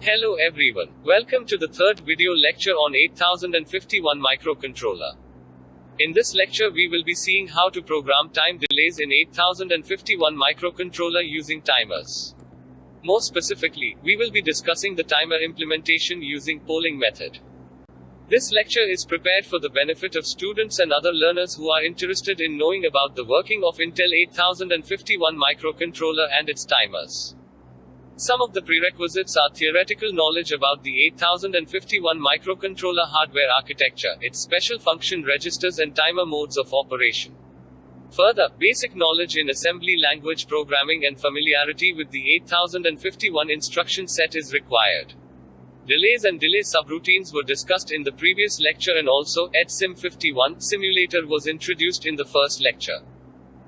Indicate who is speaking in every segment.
Speaker 1: Hello everyone, welcome to the third video lecture on 8051 microcontroller. In this lecture we will be seeing how to program time delays in 8051 microcontroller using timers. More specifically, we will be discussing the timer implementation using polling method. This lecture is prepared for the benefit of students and other learners who are interested in knowing about the working of Intel 8051 microcontroller and its timers. Some of the prerequisites are theoretical knowledge about the 8051 microcontroller hardware architecture, its special function registers and timer modes of operation. Further, basic knowledge in assembly language programming and familiarity with the 8051 instruction set is required. Delays and delay subroutines were discussed in the previous lecture, and also, EdSim51 simulator was introduced in the first lecture.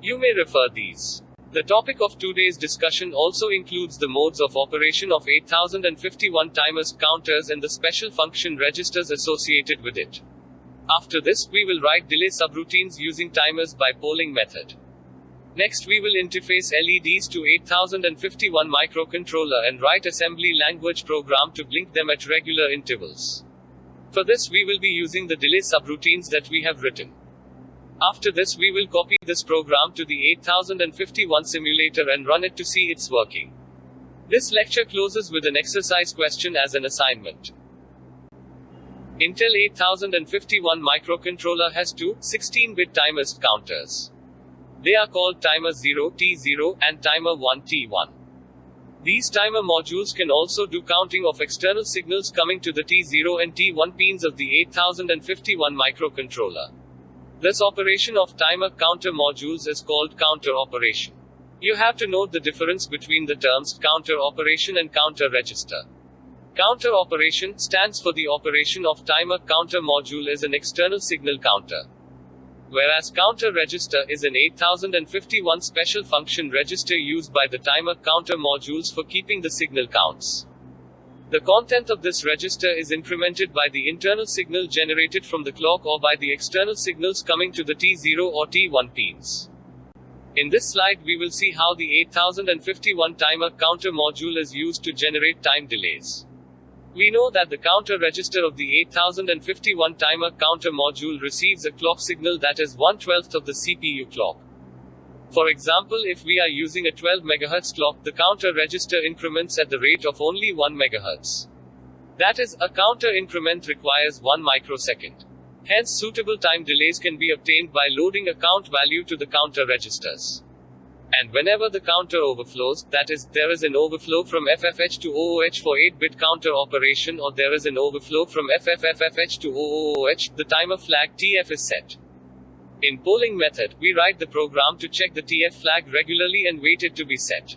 Speaker 1: You may refer these. The topic of today's discussion also includes the modes of operation of 8051 timers, counters, and the special function registers associated with it. After this, we will write delay subroutines using timers by polling method. Next, we will interface LEDs to 8051 microcontroller and write assembly language program to blink them at regular intervals. For this, we will be using the delay subroutines that we have written. After this, we will copy this program to the 8051 simulator and run it to see its working. This lecture closes with an exercise question as an assignment. Intel 8051 microcontroller has two 16-bit timers counters. They are called timer 0 T0 and timer 1 T1. These timer modules can also do counting of external signals coming to the T0 and T1 pins of the 8051 microcontroller. This operation of timer counter modules is called counter operation. You have to note the difference between the terms counter operation and counter register. Counter operation stands for the operation of timer counter module as an external signal counter, whereas counter register is an 8051 special function register used by the timer counter modules for keeping the signal counts. The content of this register is incremented by the internal signal generated from the clock or by the external signals coming to the T0 or T1 pins. In this slide, we will see how the 8051 timer counter module is used to generate time delays. We know that the counter register of the 8051 timer counter module receives a clock signal that is 1/12 of the CPU clock. For example, if we are using a 12 MHz clock, the counter register increments at the rate of only 1 MHz. That is, a counter increment requires 1 microsecond. Hence, suitable time delays can be obtained by loading a count value to the counter registers. And whenever the counter overflows, that is, there is an overflow from FFH to OOH for 8-bit counter operation, or there is an overflow from FFFFH to OOH, the timer flag TF is set. In polling method, we write the program to check the TF flag regularly and wait it to be set.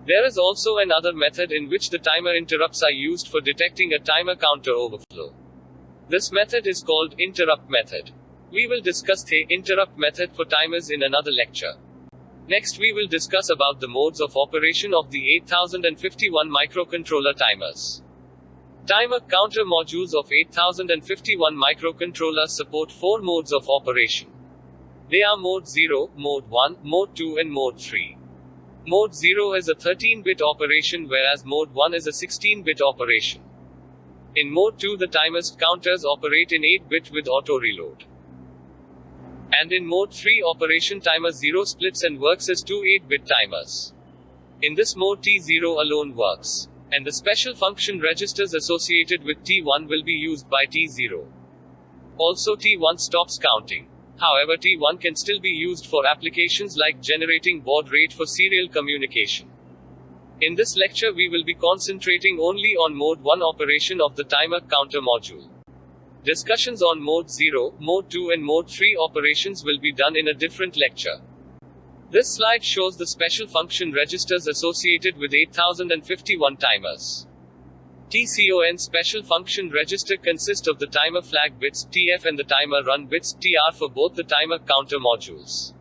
Speaker 1: There is also another method in which the timer interrupts are used for detecting a timer counter overflow. This method is called interrupt method. We will discuss the interrupt method for timers in another lecture. Next, we will discuss about the modes of operation of the 8051 microcontroller timers. Timer counter modules of 8051 microcontroller support 4 modes of operation. They are Mode 0, Mode 1, Mode 2 and Mode 3. Mode 0 is a 13-bit operation, whereas Mode 1 is a 16-bit operation. In Mode 2, the timer's counters operate in 8-bit with auto-reload. And in Mode 3 operation, timer 0 splits and works as two 8-bit timers. In this mode, T0 alone works, and the special function registers associated with T1 will be used by T0. Also, T1 stops counting. However, T1 can still be used for applications like generating baud rate for serial communication. In this lecture, we will be concentrating only on Mode 1 operation of the timer counter module. Discussions on Mode 0, Mode 2 and Mode 3 operations will be done in a different lecture. This slide shows the special function registers associated with 8051 timers. TCON special function register consists of the timer flag bits, TF, and the timer run bits, TR, for both the timer counter modules.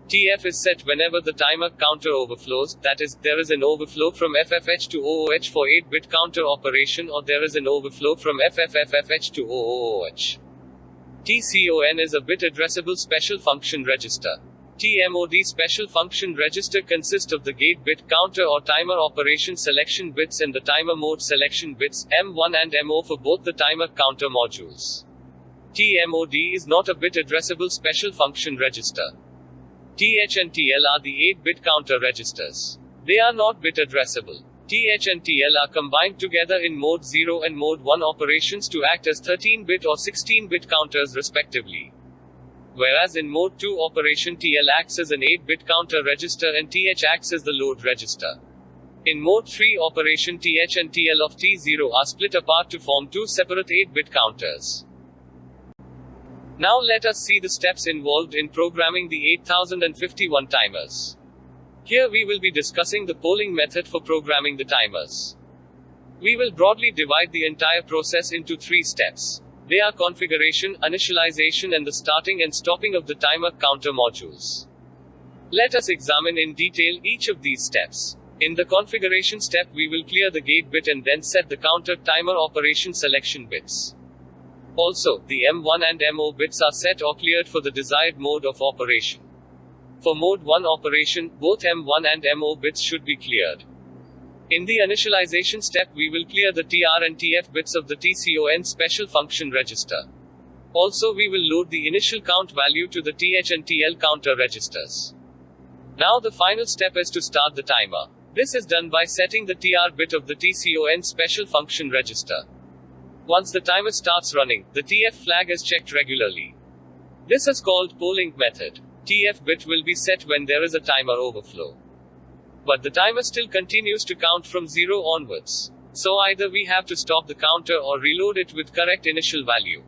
Speaker 1: TF is set whenever the timer counter overflows, that is, there is an overflow from FFH to OOH for 8-bit counter operation, or there is an overflow from FFFFH to OOH. TCON is a bit addressable special function register. TMOD special function register consists of the gate bit, counter or timer operation selection bits and the timer mode selection bits, M1 and MO for both the timer counter modules. TMOD is not a bit addressable special function register. TH and TL are the 8-bit counter registers. They are not bit addressable. TH and TL are combined together in mode 0 and mode 1 operations to act as 13-bit or 16-bit counters respectively. Whereas in mode 2 operation TL acts as an 8-bit counter register and TH acts as the load register. In mode 3 operation TH and TL of T0 are split apart to form two separate 8-bit counters. Now let us see the steps involved in programming the 8051 timers. Here we will be discussing the polling method for programming the timers. We will broadly divide the entire process into 3 steps. They are configuration, initialization and the starting and stopping of the timer counter modules. Let us examine in detail each of these steps. In the configuration step we will clear the gate bit and then set the counter timer operation selection bits. Also, the M1 and MO bits are set or cleared for the desired mode of operation. For mode 1 operation, both M1 and MO bits should be cleared. In the initialization step we will clear the TR and TF bits of the TCON special function register. Also we will load the initial count value to the TH and TL counter registers. Now the final step is to start the timer. This is done by setting the TR bit of the TCON special function register. Once the timer starts running, the TF flag is checked regularly. This is called polling method. TF bit will be set when there is a timer overflow. But the timer still continues to count from 0 onwards. So either we have to stop the counter or reload it with correct initial value.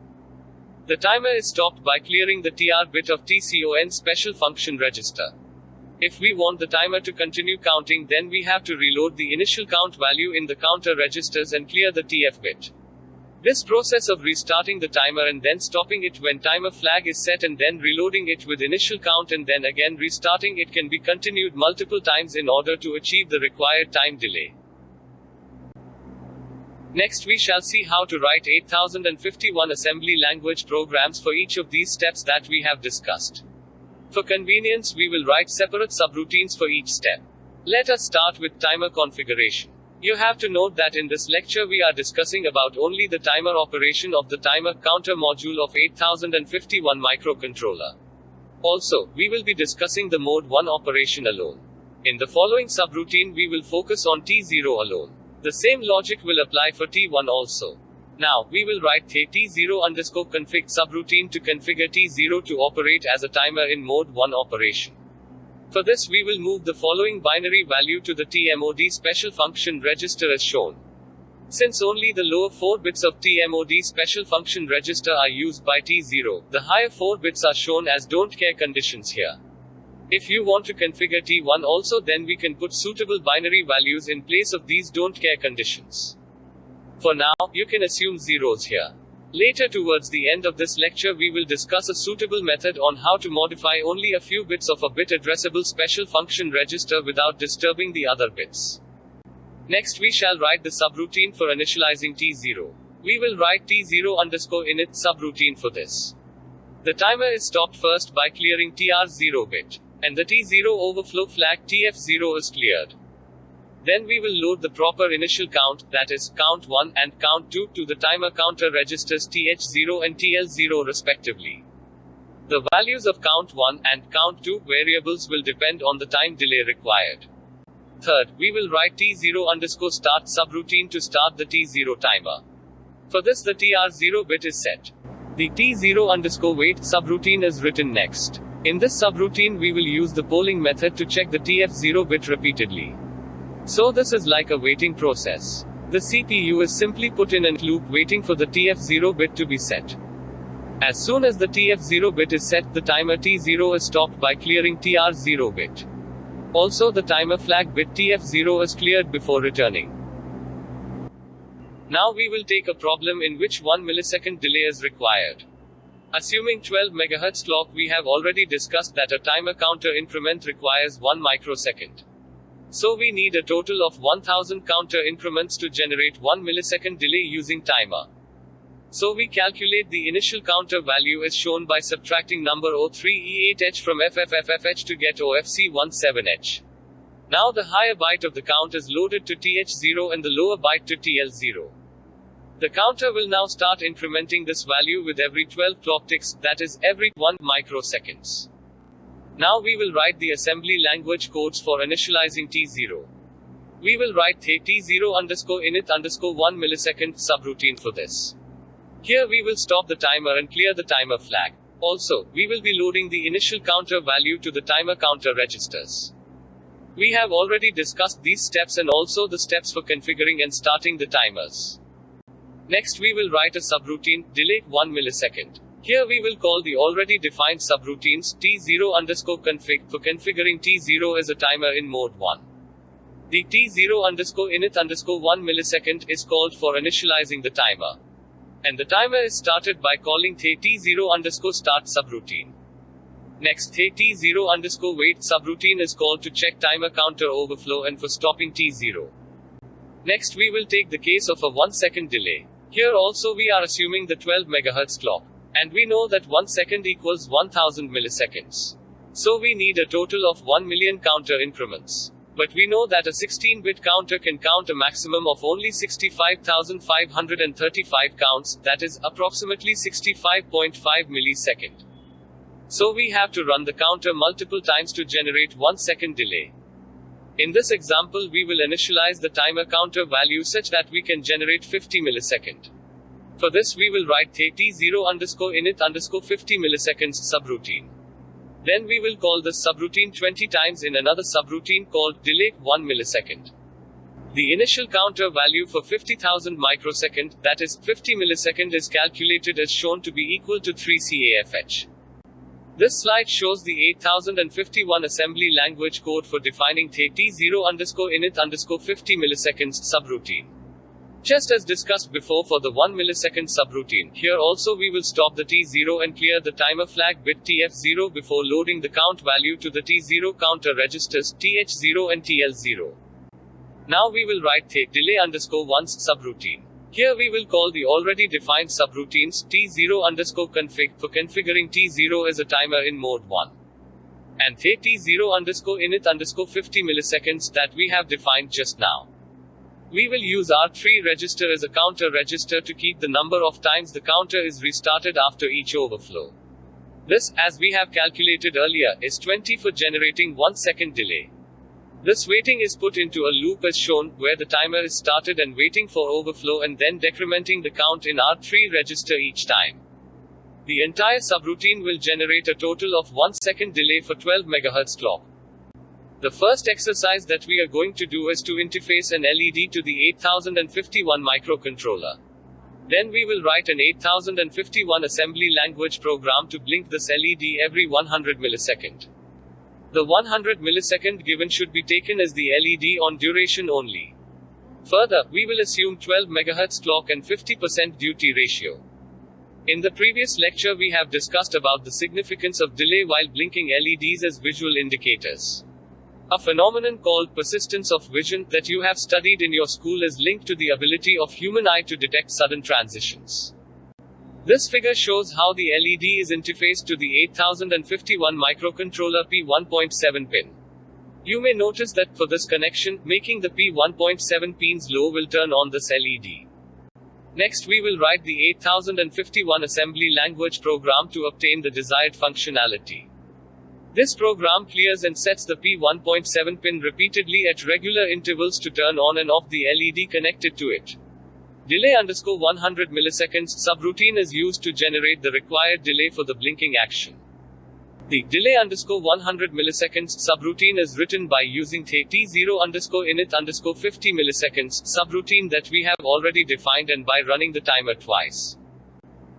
Speaker 1: The timer is stopped by clearing the TR bit of TCON special function register. If we want the timer to continue counting, then we have to reload the initial count value in the counter registers and clear the TF bit. This process of restarting the timer and then stopping it when timer flag is set and then reloading it with initial count and then again restarting it can be continued multiple times in order to achieve the required time delay. Next we shall see how to write 8051 assembly language programs for each of these steps that we have discussed. For convenience we will write separate subroutines for each step. Let us start with timer configuration. You have to note that in this lecture we are discussing about only the timer operation of the timer counter module of 8051 microcontroller. Also, we will be discussing the mode 1 operation alone. In the following subroutine we will focus on T0 alone. The same logic will apply for T1 also. Now, we will write T0_config subroutine to configure T0 to operate as a timer in mode 1 operation. For this we will move the following binary value to the TMOD special function register as shown. Since only the lower 4 bits of TMOD special function register are used by T0, the higher 4 bits are shown as don't care conditions here. If you want to configure T1 also, then we can put suitable binary values in place of these don't care conditions. For now, you can assume zeros here. Later towards the end of this lecture we will discuss a suitable method on how to modify only a few bits of a bit addressable special function register without disturbing the other bits. Next we shall write the subroutine for initializing T0. We will write T0_init subroutine for this. The timer is stopped first by clearing TR0 bit. And the T0 overflow flag TF0 is cleared. Then we will load the proper initial count, that is, count 1 and count 2, to the timer counter registers TH0 and TL0 respectively. The values of count 1 and count 2 variables will depend on the time delay required. Third, we will write T0_start subroutine to start the T0 timer. For this the TR0 bit is set. The T0_wait subroutine is written next. In this subroutine we will use the polling method to check the TF0 bit repeatedly. So this is like a waiting process. The CPU is simply put in a loop waiting for the TF0 bit to be set. As soon as the TF0 bit is set, the timer T0 is stopped by clearing TR0 bit. Also the timer flag bit TF0 is cleared before returning. Now we will take a problem in which 1 millisecond delay is required. Assuming 12 MHz clock, we have already discussed that a timer counter increment requires 1 microsecond. So we need a total of 1000 counter increments to generate 1 millisecond delay using timer. So we calculate the initial counter value as shown by subtracting number O3E8H from FFFFH to get OFC17H. Now the higher byte of the count is loaded to TH0 and the lower byte to TL0. The counter will now start incrementing this value with every 12 clock ticks, that is, every 1 microseconds. Now we will write the assembly language codes for initializing T0. We will write T0_init_1 millisecond subroutine for this. Here we will stop the timer and clear the timer flag. Also, we will be loading the initial counter value to the timer counter registers. We have already discussed these steps and also the steps for configuring and starting the timers. Next we will write a subroutine, delay 1 millisecond. Here we will call the already defined subroutines, T0_config, for configuring T0 as a timer in mode 1. The T0_init_1 millisecond is called for initializing the timer. And the timer is started by calling T0_start subroutine. Next, T0_wait subroutine is called to check timer counter overflow and for stopping T0. Next we will take the case of a 1 second delay. Here also we are assuming the 12 MHz clock. And we know that 1 second equals 1000 milliseconds. So we need a total of 1 million counter increments. But we know that a 16-bit counter can count a maximum of only 65,535 counts, that is, approximately 65.5 millisecond. So we have to run the counter multiple times to generate 1 second delay. In this example we will initialize the timer counter value such that we can generate 50 millisecond. For this we will write T0_init_50 milliseconds subroutine. Then we will call this subroutine 20 times in another subroutine called delay 1 millisecond. The initial counter value for 50,000 microsecond, that is, 50 millisecond, is calculated as shown to be equal to 3 CAFH. This slide shows the 8051 assembly language code for defining T0_init_50 milliseconds subroutine. Just as discussed before for the 1 millisecond subroutine, here also we will stop the T0 and clear the timer flag bit TF0 before loading the count value to the T0 counter registers TH0 and TL0. Now we will write delay_once subroutine. Here we will call the already defined subroutines T0_config for configuring T0 as a timer in mode 1. And T0_init_50 milliseconds that we have defined just now. We will use R3 register as a counter register to keep the number of times the counter is restarted after each overflow. This, as we have calculated earlier, is 20 for generating 1 second delay. This waiting is put into a loop as shown, where the timer is started and waiting for overflow and then decrementing the count in R3 register each time. The entire subroutine will generate a total of 1 second delay for 12 MHz clock. The first exercise that we are going to do is to interface an LED to the 8051 microcontroller. Then we will write an 8051 assembly language program to blink this LED every 100 millisecond. The 100 millisecond given should be taken as the LED on duration only. Further, we will assume 12 MHz clock and 50% duty ratio. In the previous lecture we have discussed about the significance of delay while blinking LEDs as visual indicators. A phenomenon called persistence of vision that you have studied in your school is linked to the ability of human eye to detect sudden transitions. This figure shows how the LED is interfaced to the 8051 microcontroller P1.7 pin. You may notice that for this connection, making the P1.7 pins low will turn on this LED. Next we will write the 8051 assembly language program to obtain the desired functionality. This program clears and sets the P1.7 pin repeatedly at regular intervals to turn on and off the LED connected to it. Delay_100 milliseconds subroutine is used to generate the required delay for the blinking action. The delay_100 milliseconds subroutine is written by using T0_init_50 milliseconds subroutine that we have already defined and by running the timer twice.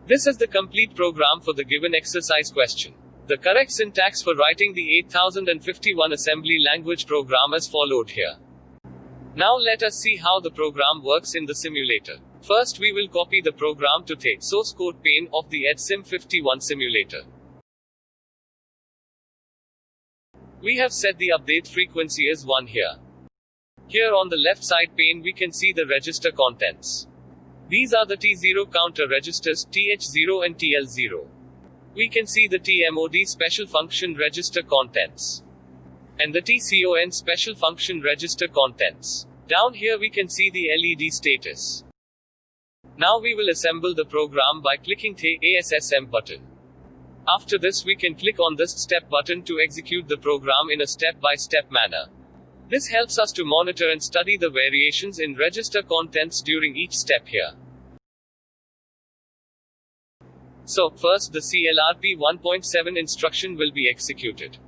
Speaker 1: This is the complete program for the given exercise question. The correct syntax for writing the 8051 assembly language program is followed here. Now let us see how the program works in the simulator. First we will copy the program to the source code pane of the EDSIM51 simulator. We have set the update frequency as 1 here. Here on the left side pane we can see the register contents. These are the T0 counter registers, TH0 and TL0. We can see the TMOD special function register contents and the TCON special function register contents. Down here we can see the LED status. Now we will assemble the program by clicking the ASSM button. After this we can click on this step button to execute the program in a step-by-step manner. This helps us to monitor and study the variations in register contents during each step here. So, first the CLRP 1.7 instruction will be executed.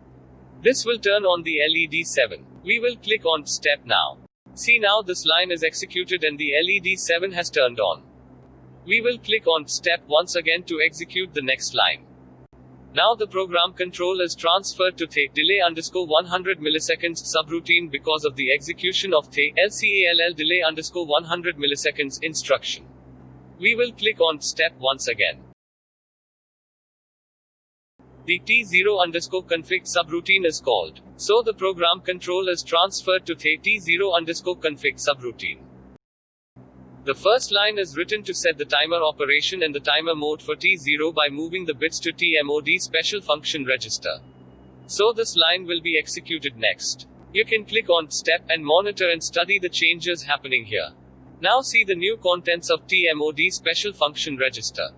Speaker 1: This will turn on the LED 7. We will click on Step Now. See, now this line is executed and the LED 7 has turned on. We will click on Step once again to execute the next line. Now the program control is transferred to the delay _ 100 milliseconds subroutine because of the execution of the LCALL delay _ 100 milliseconds instruction. We will click on Step once again. The T0 config subroutine is called. So the program control is transferred to the T0 config subroutine. The first line is written to set the timer operation and the timer mode for T0 by moving the bits to TMOD special function register. So this line will be executed next. You can click on Step and monitor and study the changes happening here. Now see the new contents of TMOD special function register.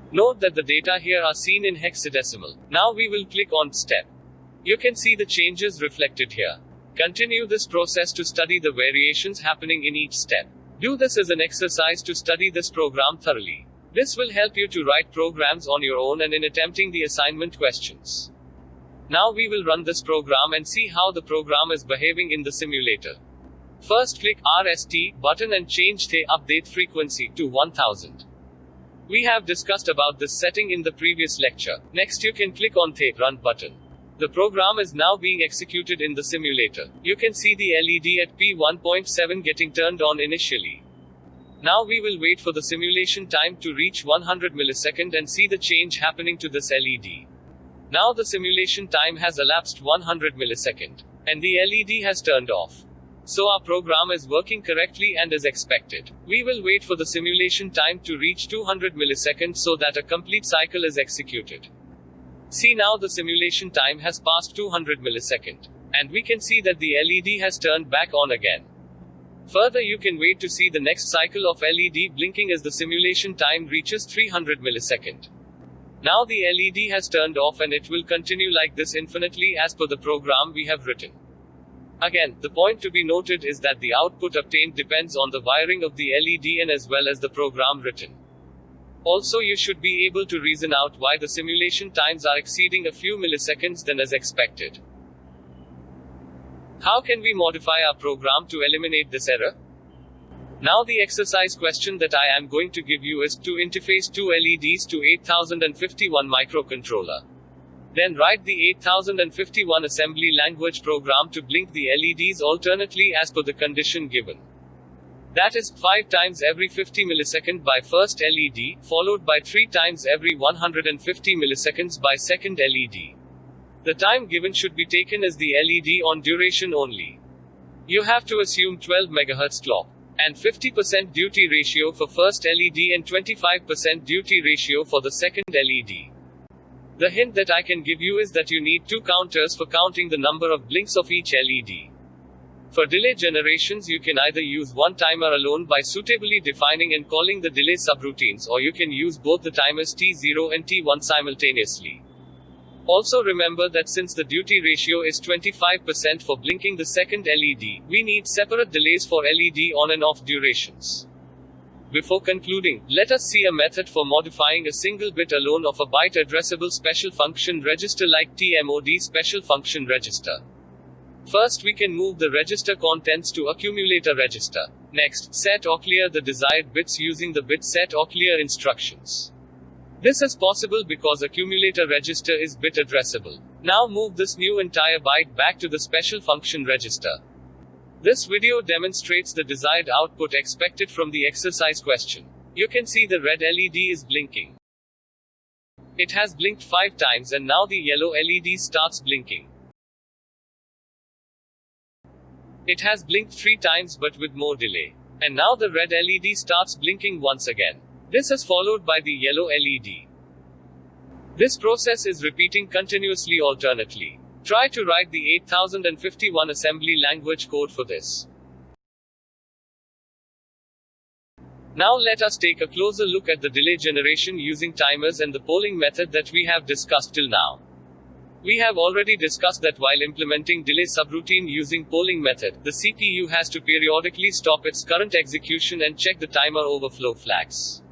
Speaker 1: Note that the data here are seen in hexadecimal. Now we will click on Step. You can see the changes reflected here. Continue this process to study the variations happening in each step. Do this as an exercise to study this program thoroughly. This will help you to write programs on your own and in attempting the assignment questions. Now we will run this program and see how the program is behaving in the simulator. First click RST button and change the update frequency to 1000. We have discussed about this setting in the previous lecture. Next you can click on the Run button. The program is now being executed in the simulator. You can see the LED at P1.7 getting turned on initially. Now we will wait for the simulation time to reach 100 milliseconds and see the change happening to this LED. Now the simulation time has elapsed 100 milliseconds. And the LED has turned off. So our program is working correctly and as expected. We will wait for the simulation time to reach 200 milliseconds so that a complete cycle is executed. See, now the simulation time has passed 200 milliseconds. And we can see that the LED has turned back on again. Further, you can wait to see the next cycle of LED blinking as the simulation time reaches 300 milliseconds. Now the LED has turned off and it will continue like this infinitely as per the program we have written. Again, the point to be noted is that the output obtained depends on the wiring of the LED and as well as the program written. Also, you should be able to reason out why the simulation times are exceeding a few milliseconds than as expected. How can we modify our program to eliminate this error? Now the exercise question that I am going to give you is to interface two LEDs to 8051 microcontroller. Then write the 8051 assembly language program to blink the LEDs alternately as per the condition given. That is, 5 times every 50 milliseconds by first LED, followed by 3 times every 150 milliseconds by second LED. The time given should be taken as the LED on duration only. You have to assume 12 MHz clock, and 50% duty ratio for first LED and 25% duty ratio for the second LED. The hint that I can give you is that you need 2 counters for counting the number of blinks of each LED. For delay generations, you can either use one timer alone by suitably defining and calling the delay subroutines, or you can use both the timers T0 and T1 simultaneously. Also remember that since the duty ratio is 25% for blinking the second LED, we need separate delays for LED on and off durations. Before concluding, let us see a method for modifying a single bit alone of a byte addressable special function register like TMOD special function register. First, we can move the register contents to accumulator register. Next, set or clear the desired bits using the bit set or clear instructions. This is possible because accumulator register is bit addressable. Now move this new entire byte back to the special function register. This video demonstrates the desired output expected from the exercise question. You can see the red LED is blinking. It has blinked 5 times and now the yellow LED starts blinking. It has blinked 3 times but with more delay. And now the red LED starts blinking once again. This is followed by the yellow LED. This process is repeating continuously alternately. Try to write the 8051 assembly language code for this. Now let us take a closer look at the delay generation using timers and the polling method that we have discussed till now. We have already discussed that while implementing delay subroutine using polling method, the CPU has to periodically stop its current execution and check the timer overflow flags.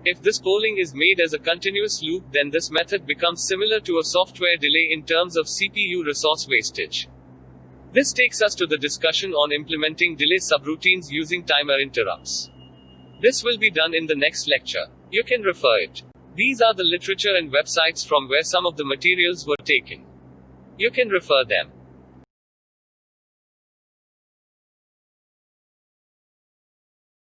Speaker 1: If this polling is made as a continuous loop, then this method becomes similar to a software delay in terms of CPU resource wastage. This takes us to the discussion on implementing delay subroutines using timer interrupts. This will be done in the next lecture. You can refer it. These are the literature and websites from where some of the materials were taken. You can refer them.